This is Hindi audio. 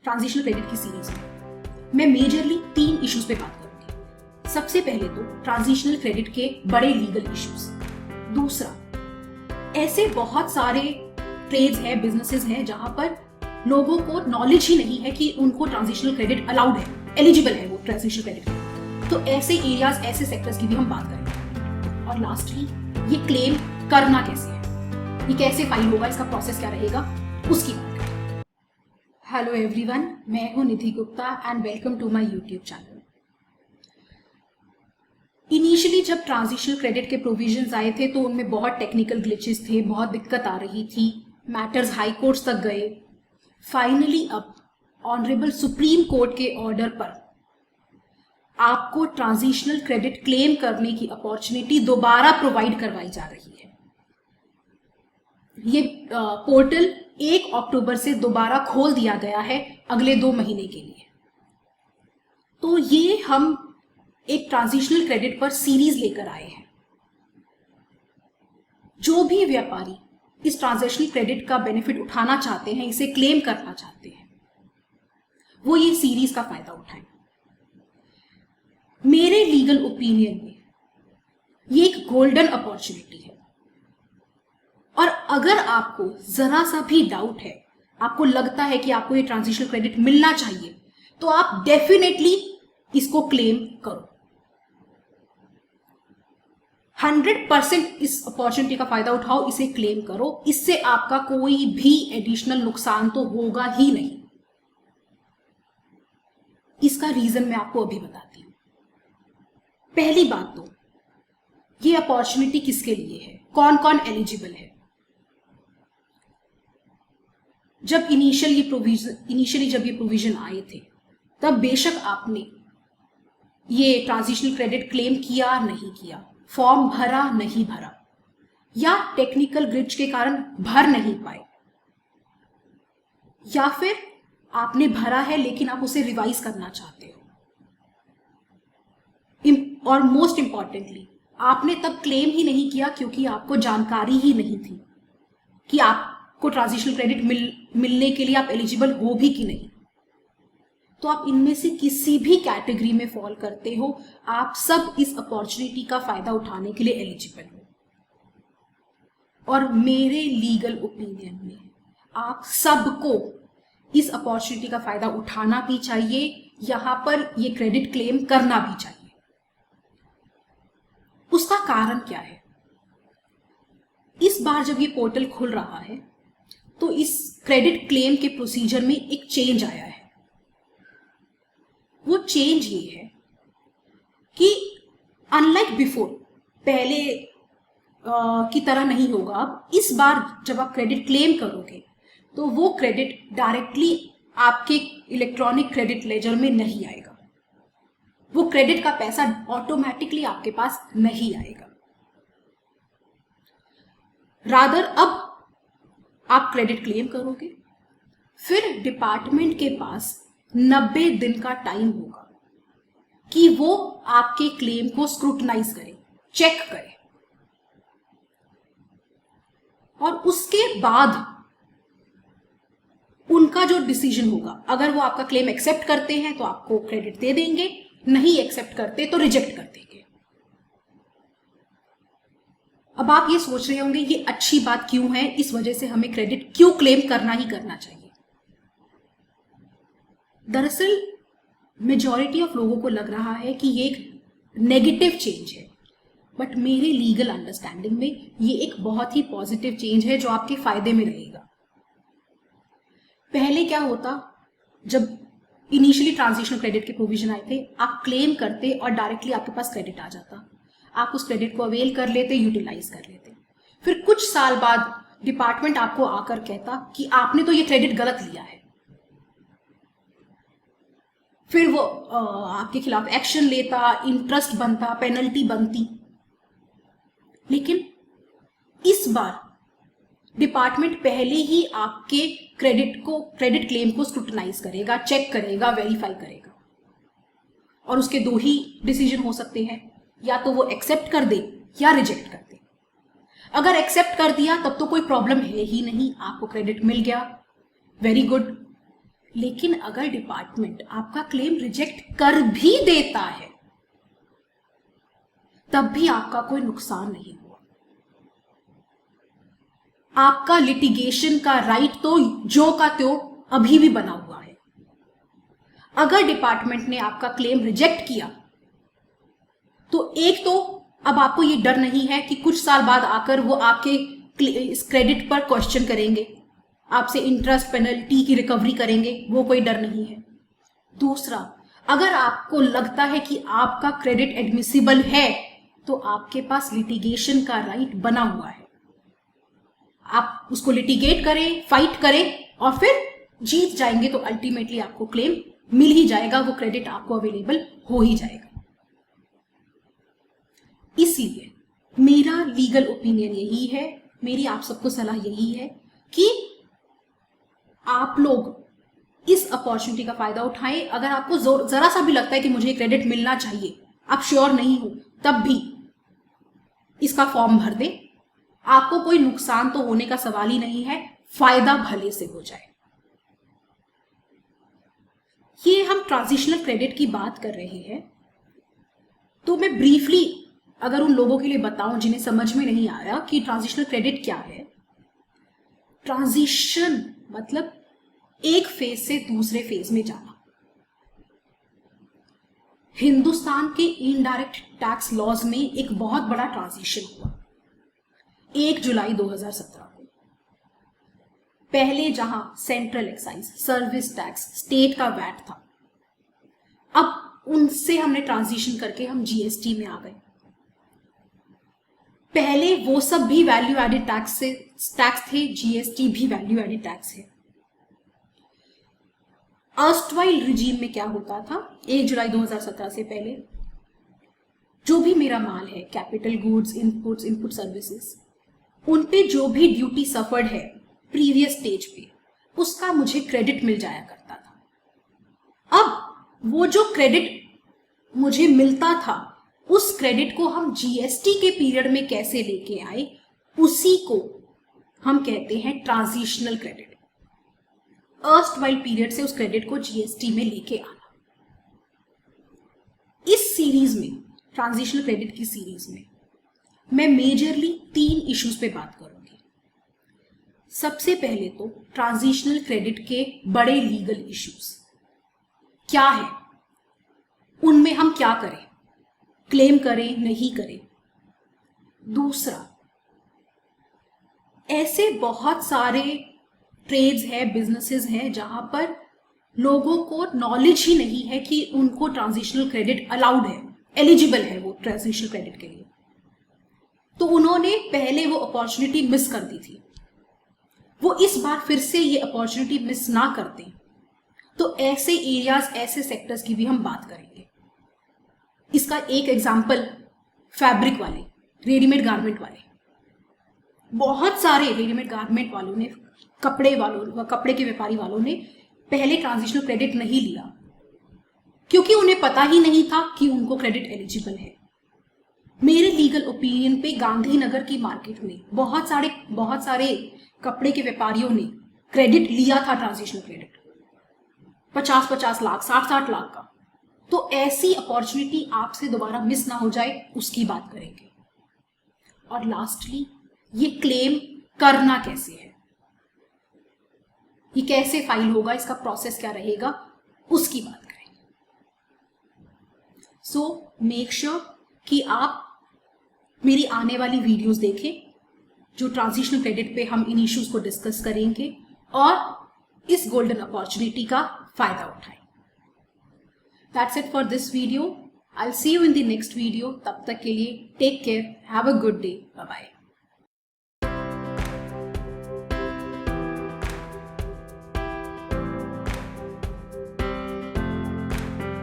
ट्रांजिशनल क्रेडिट की सीरीज में मैं मेजरली 3 इश्यूज पे बात करूंगी। सबसे पहले तो ट्रांजिशनल क्रेडिट के बड़े लीगल इश्यूज, दूसरा ऐसे बहुत सारे ट्रेड्स हैं, बिजनेसेस हैं जहां पर लोगों को नॉलेज ही नहीं है कि उनको ट्रांजिशनल क्रेडिट अलाउड है, एलिजिबल है वो ट्रांजिशनल क्रेडिट। तो ऐसे एरियाज, ऐसे सेक्टर्स की भी हम बात करेंगे। और लास्टली ये क्लेम करना कैसे है, ये कैसे फाइल होगा, इसका प्रोसेस क्या रहेगा, उसकी बात करेंगे। हेलो एवरीवन, मैं हूं Nidhi Gupta and welcome to my YouTube channel. Initially जब ट्रांजिशनल क्रेडिट के प्रोविजंस आए थे तो उनमें बहुत टेक्निकल ग्लिचेस थे, बहुत दिक्कत आ रही थी, मैटर्स हाई कोर्ट्स तक गए। फाइनली अब ऑनरेबल सुप्रीम कोर्ट के ऑर्डर पर आपको ट्रांजिशनल क्रेडिट क्लेम करने की अपॉर्चुनिटी दोबारा प्रोवाइड करवाई जा रही है। ये पोर्टल 1 अक्टूबर से दोबारा खोल दिया गया है अगले 2 महीने के लिए। तो ये हम एक ट्रांजिशनल क्रेडिट पर सीरीज लेकर आए हैं। जो भी व्यापारी इस ट्रांजिशनल क्रेडिट का बेनिफिट उठाना चाहते हैं, इसे क्लेम करना चाहते हैं, वो ये सीरीज का फायदा उठाएं। मेरे लीगल ओपिनियन में ये एक गोल्डन अपॉर्चुनिटी है। और अगर आपको जरा सा भी डाउट है, आपको लगता है कि आपको ये ट्रांजिशनल क्रेडिट मिलना चाहिए, तो आप डेफिनेटली इसको क्लेम करो। 100% इस अपॉर्चुनिटी का फायदा उठाओ, इसे क्लेम करो। इससे आपका कोई भी एडिशनल नुकसान तो होगा ही नहीं। इसका रीजन मैं आपको अभी बताती हूं। पहली बात तो ये अपॉर्चुनिटी किसके लिए है, कौन कौन एलिजिबल है। जब इनिशियली जब ये प्रोविजन आए थे, तब बेशक आपने ये ट्रांजिशनल क्रेडिट क्लेम किया नहीं किया, फॉर्म भरा नहीं भरा, या टेक्निकल ग्लिच के कारण भर नहीं पाए, या फिर आपने भरा है लेकिन आप उसे रिवाइज करना चाहते हो, और मोस्ट इंपॉर्टेंटली आपने तब क्लेम ही नहीं किया क्योंकि आपको जानकारी ही नहीं थी कि आपको ट्रांजिशनल क्रेडिट मिलने के लिए आप एलिजिबल हो भी कि नहीं। तो आप इनमें से किसी भी कैटेगरी में फॉल करते हो, आप सब इस अपॉर्चुनिटी का फायदा उठाने के लिए एलिजिबल हो। और मेरे लीगल ओपिनियन में आप सबको इस अपॉर्चुनिटी का फायदा उठाना भी चाहिए, यहां पर ये क्रेडिट क्लेम करना भी चाहिए। उसका कारण क्या है? इस बार जब ये पोर्टल खुल रहा है तो इस क्रेडिट क्लेम के प्रोसीजर में एक चेंज आया है। वो चेंज ये है कि अनलाइक बिफोर, पहले की तरह नहीं होगा। अब इस बार जब आप क्रेडिट क्लेम करोगे तो वो क्रेडिट डायरेक्टली आपके इलेक्ट्रॉनिक क्रेडिट लेजर में नहीं आएगा। वो क्रेडिट का पैसा ऑटोमेटिकली आपके पास नहीं आएगा। रादर अब आप क्रेडिट क्लेम करोगे, फिर डिपार्टमेंट के पास 90 दिन का टाइम होगा कि वो आपके क्लेम को स्क्रूटनाइज करे, चेक करे, और उसके बाद उनका जो डिसीजन होगा, अगर वो आपका क्लेम एक्सेप्ट करते हैं तो आपको क्रेडिट दे देंगे, नहीं एक्सेप्ट करते तो रिजेक्ट कर देंगे। अब आप ये सोच रहे होंगे ये अच्छी बात क्यों है, इस वजह से हमें क्रेडिट क्यों क्लेम करना ही करना चाहिए। दरअसल मेजॉरिटी ऑफ लोगों को लग रहा है कि ये एक नेगेटिव चेंज है, बट मेरे लीगल अंडरस्टैंडिंग में ये एक बहुत ही पॉजिटिव चेंज है जो आपके फायदे में रहेगा। पहले क्या होता, जब इनिशियली ट्रांजिशनल क्रेडिट के प्रोविजन आए थे, आप क्लेम करते और डायरेक्टली आपके पास क्रेडिट आ जाता, आप उस क्रेडिट को अवेल कर लेते, यूटिलाइज कर लेते। फिर कुछ साल बाद डिपार्टमेंट आपको आकर कहता कि आपने तो ये क्रेडिट गलत लिया है। फिर वो आपके खिलाफ एक्शन लेता, इंटरेस्ट बनता, पेनल्टी बनती। लेकिन इस बार डिपार्टमेंट पहले ही आपके क्रेडिट क्लेम को स्क्रूटनाइज करेगा, चेक करेगा, वेरीफाई करेगा, और उसके 2 ही डिसीजन हो सकते हैं, या तो वो एक्सेप्ट कर दे या रिजेक्ट कर दे। अगर एक्सेप्ट कर दिया तब तो कोई प्रॉब्लम है ही नहीं, आपको क्रेडिट मिल गया, वेरी गुड। लेकिन अगर डिपार्टमेंट आपका क्लेम रिजेक्ट कर भी देता है तब भी आपका कोई नुकसान नहीं हुआ। आपका लिटिगेशन का राइट तो जो का त्यों अभी भी बना हुआ है। अगर डिपार्टमेंट ने आपका क्लेम रिजेक्ट किया तो एक तो अब आपको ये डर नहीं है कि कुछ साल बाद आकर वो आपके इस क्रेडिट पर क्वेश्चन करेंगे, आपसे इंटरेस्ट पेनल्टी की रिकवरी करेंगे, वो कोई डर नहीं है। दूसरा, अगर आपको लगता है कि आपका क्रेडिट एडमिसिबल है तो आपके पास लिटिगेशन का राइट बना हुआ है। आप उसको लिटिगेट करें, फाइट करें और फिर जीत जाएंगे तो अल्टीमेटली आपको क्लेम मिल ही जाएगा, वो क्रेडिट आपको अवेलेबल हो ही जाएगा। इसलिए मेरा लीगल ओपिनियन यही है, मेरी आप सबको सलाह यही है कि आप लोग इस अपॉर्चुनिटी का फायदा उठाएं। अगर आपको जरा सा भी लगता है कि मुझे क्रेडिट मिलना चाहिए, आप श्योर नहीं हो, तब भी इसका फॉर्म भर दें। आपको कोई नुकसान तो होने का सवाल ही नहीं है, फायदा भले से हो जाए। ये हम ट्रांजिशनल क्रेडिट की बात कर रहे हैं, तो मैं ब्रीफली अगर उन लोगों के लिए बताऊं जिन्हें समझ में नहीं आ रहा कि ट्रांजिशनल क्रेडिट क्या है। ट्रांजिशन मतलब एक फेज से दूसरे फेज में जाना। हिंदुस्तान के इनडायरेक्ट टैक्स लॉज में एक बहुत बड़ा ट्रांजिशन हुआ 1 जुलाई 2017 को। पहले जहां central excise, service tax, state का वैट था, अब उनसे हमने ट्रांजिशन करके हम जीएसटी में आ गए। पहले वो सब भी वैल्यू एडेड टैक्स थे, जीएसटी भी वैल्यू एडेड टैक्स है। अर्स्टवाइल रिजीम में क्या होता था, 1 जुलाई 2017 से पहले जो भी मेरा माल है, capital goods, inputs, input services, उन पे जो भी ड्यूटी सफर्ड है प्रीवियस स्टेज पे, उसका मुझे क्रेडिट मिल जाया करता था। अब वो जो क्रेडिट मुझे मिलता था, उस क्रेडिट को हम जीएसटी के पीरियड में कैसे लेके आए, उसी को हम कहते हैं ट्रांजिशनल क्रेडिट। अर्स्टवाइल पीरियड से उस क्रेडिट को जीएसटी में लेके आना। इस सीरीज में, ट्रांजिशनल क्रेडिट की सीरीज में, मैं मेजरली 3 इश्यूज पे बात करूंगी। सबसे पहले तो ट्रांजिशनल क्रेडिट के बड़े लीगल इश्यूज क्या है, उनमें हम क्या करें, क्लेम करें नहीं करें। दूसरा, ऐसे बहुत सारे ट्रेड्स है, बिजनेसेस हैं जहां पर लोगों को नॉलेज ही नहीं है कि उनको ट्रांजिशनल क्रेडिट अलाउड है, एलिजिबल है वो ट्रांजिशनल क्रेडिट के लिए, तो उन्होंने पहले वो अपॉर्चुनिटी मिस कर दी थी। वो इस बार फिर से ये अपॉर्चुनिटी मिस ना करते, तो ऐसे एरियाज, ऐसे सेक्टर्स की भी हम बात करेंगे। इसका एक एग्जाम्पल फैब्रिक वाले, रेडीमेड गारमेंट वाले। बहुत सारे रेडीमेड गारमेंट वालों ने, कपड़े के व्यापारी वालों ने पहले ट्रांजिशनल क्रेडिट नहीं लिया क्योंकि उन्हें पता ही नहीं था कि उनको क्रेडिट एलिजिबल है। मेरे लीगल ओपिनियन पे गांधीनगर की मार्केट में बहुत सारे कपड़े के व्यापारियों ने क्रेडिट लिया था, ट्रांजिशनल क्रेडिट 50-50 लाख, 60-60 लाख का। तो ऐसी अपॉर्चुनिटी आपसे दोबारा मिस ना हो जाए, उसकी बात करेंगे। और लास्टली, ये क्लेम करना कैसे है, ये कैसे फाइल होगा, इसका प्रोसेस क्या रहेगा, उसकी बात करेंगे। सो मेक श्योर कि आप मेरी आने वाली वीडियोस देखें, जो ट्रांजिशनल क्रेडिट पे हम इन इश्यूज को डिस्कस करेंगे और इस गोल्डन अपॉर्चुनिटी का फायदा उठाएं। That's it for this video. I'll see you in the next video. तब तक के लिए take care. Have a good day. Bye bye.